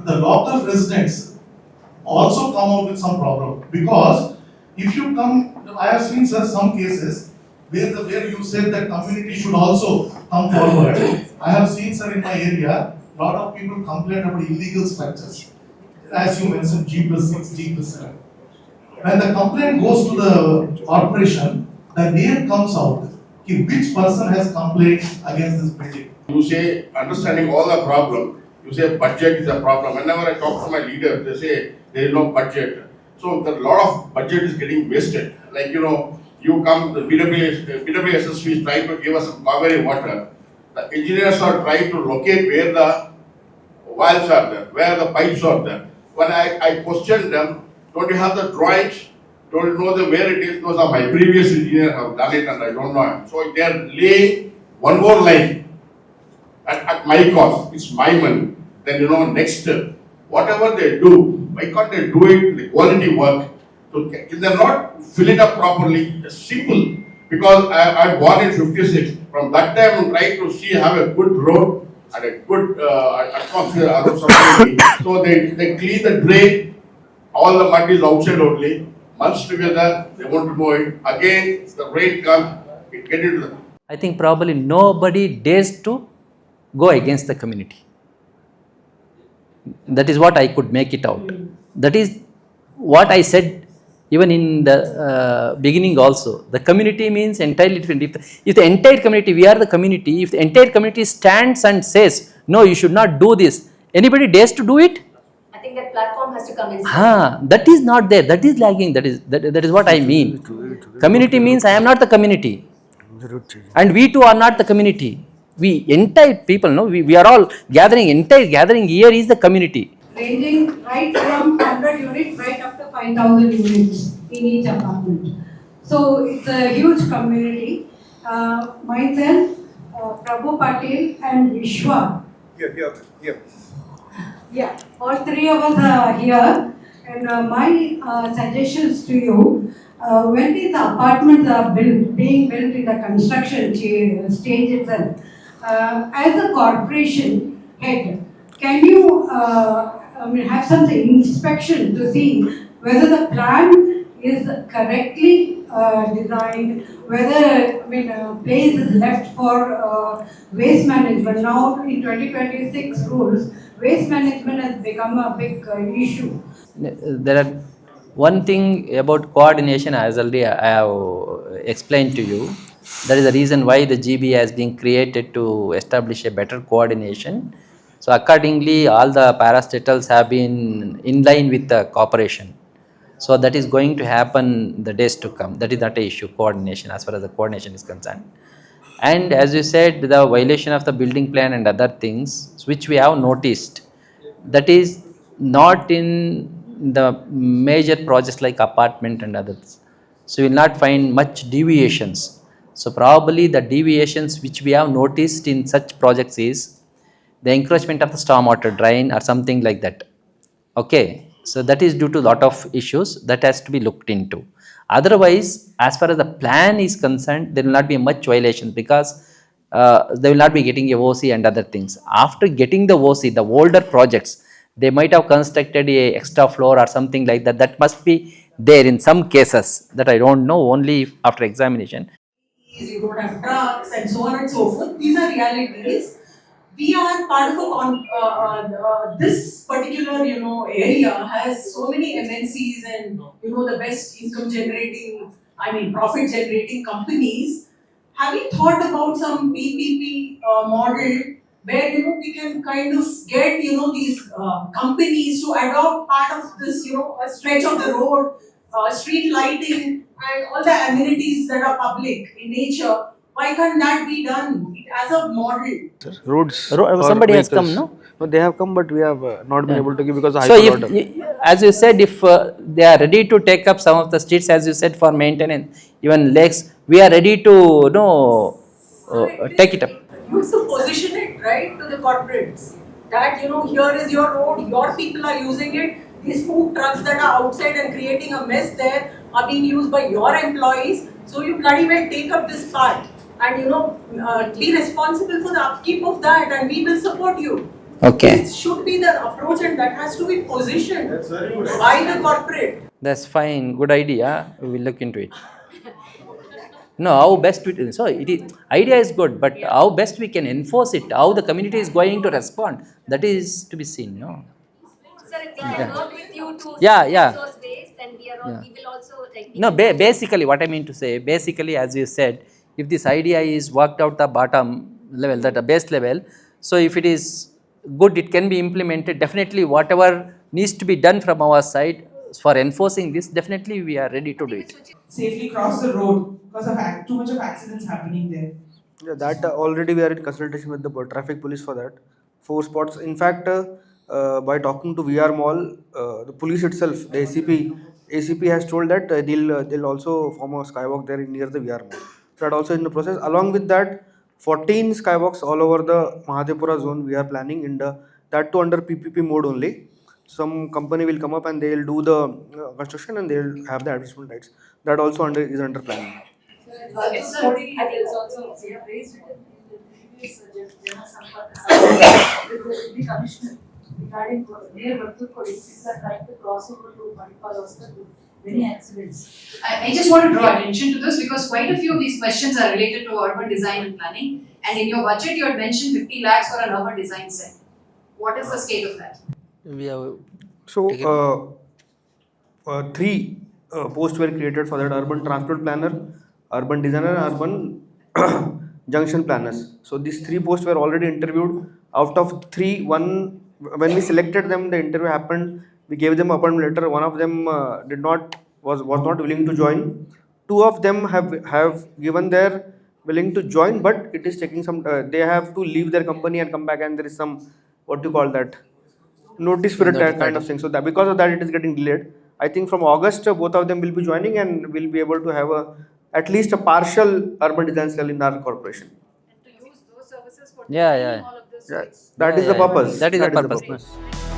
the local residents also come out with some problem. Because if you come, I have seen sir, some cases where you said that community should also come forward. I have seen sir in my area, lot of people complain about illegal structures. As you mentioned, G+6, G+7. When the complaint goes to the corporation, the name comes out. Which person has complained against this building? You say understanding all the problem. You say budget is a problem. Whenever I talk to my leaders, they say there is no budget. So a lot of budget is getting wasted. Like you come, the BWSSB is trying to give us some Kaveri water. The engineers are trying to locate where the valves are there, where the pipes are there. When I questioned them, don't you have the drawings? Don't you know where it is? No, sir, my previous engineer have done it and I don't know. So they are laying one more line at my cost. It's my money. Then next whatever they do, why can't they do it the quality work? So can they not fill it up properly? It's simple. Because I born in 56. From that time I'm trying to have a good road and a good atmosphere around somebody. So they clean the drain, all the mud is outside only. Months together, they want to know it. Again, the rain comes, it get into the. I think probably nobody dares to go against the community. That is what I could make it out. That is what I said even in the beginning also. The community means entirely different. If the entire community, we are the community, if the entire community stands and says, no, you should not do this, anybody dares to do it? I think that platform has to come in. That is not there. That is lagging. That is what I mean. Community means I am not the community. And we too are not the community. We entire people, no, we are all gathering, entire gathering here is the community. Ranging right from 100 units right up to 5,000 units in each apartment. So it's a huge community. Myself, Prabhu Patil and Vishwa. Here. Yeah, all three of us are here. And my suggestions to you, when these apartments are being built in the construction stage itself, as a corporation head, can you have some inspection to see whether the plan is correctly designed, whether place is left for waste management. Now in 2026 rules, waste management has become a big issue. There are one thing about coordination, as already I have explained to you. That is the reason why the GB has been created to establish a better coordination. So accordingly, all the parastatals have been in line with the cooperation. So that is going to happen the days to come. That is not an issue, coordination, as far as the coordination is concerned. And as you said, the violation of the building plan and other things, which we have noticed, that is not in the major projects like apartment and others. So you will not find much deviations. So probably the deviations which we have noticed in such projects is the encroachment of the stormwater drain or something like that. Okay, so that is due to lot of issues that has to be looked into. Otherwise, as far as the plan is concerned, there will not be much violation because they will not be getting a OC and other things. After getting the OC, the older projects, they might have constructed a extra floor or something like that. That must be there in some cases, that I don't know, only after examination. You don't have trucks and so on and so forth. These are realities. We are part of this particular area has so many MNCs and the best income generating, profit generating companies. Have you thought about some PPP model where we can kind of get these companies to adopt part of this a stretch of the road, street lighting and all the amenities that are public in nature? Why can't that be done as a model? Roads. Somebody has come, no? No, they have come, but we have not been able to give because of So, hyper order. as you said, if they are ready to take up some of the streets, as you said, for maintenance, even lakes, we are ready to take it up. You have to position it right to the corporates that here is your road, your people are using it. These food trucks that are outside and creating a mess there are being used by your employees. So you bloody well take up this part and be responsible for the upkeep of that, and we will support you. Okay. This should be the approach, and that has to be positioned by the corporate. That's fine. Good idea. We will look into it. No, how best we, so it is, idea is good, but how best we can enforce it, how the community is going to respond, that is to be seen, no? Sir, if we can work with you to Yeah, reduce yeah. those waste, then Yeah. we will also like. No, basically, what I mean to say, basically, as you said, if this idea is worked out the bottom level, that the base level, so if it is good, it can be implemented. Definitely, whatever needs to be done from our side for enforcing this, definitely we are ready to do it. Safely cross the road because of too much of accidents happening there. Yeah, that already we are in consultation with the traffic police for that. 4 spots. In fact, by talking to VR Mall, the police itself, the ACP has told that they'll also form a skywalk there near the VR Mall. So that also in the process. Along with that, 14 skywalks all over the Mahadevpura zone we are planning in the that too under PPP mode only. Some company will come up and they'll do the construction and they'll have the advertisement rights. That also is under planning. It's already, there's also, we have raised it in the previous Jana Sampark with the commissioner regarding near Vattukodi, it's a type to cross over to Manipal Hospital, many accidents. I just want to draw attention to this because quite a few of these questions are related to urban design and planning. And in your budget, you had mentioned 50 lakhs for an urban design set. What is the state of that? We have So, three posts were created for that: urban transport planner, urban designer, urban junction planners. So these three posts were already interviewed. Out of three, one when we selected them, the interview happened. We gave them appointment letter. One of them was not willing to join. Two of them have given their willing to join, but it is taking some. They have to leave their company and come back, and there is some, what do you call that, notice period kind of thing. So that because of that it is getting delayed. I think from August both of them will be joining and will be able to have at least a partial urban design cell in our corporation. And to use those services for Yeah, designing yeah. all of this. Yeah, it's- that is the purpose. That is the purpose. purpose.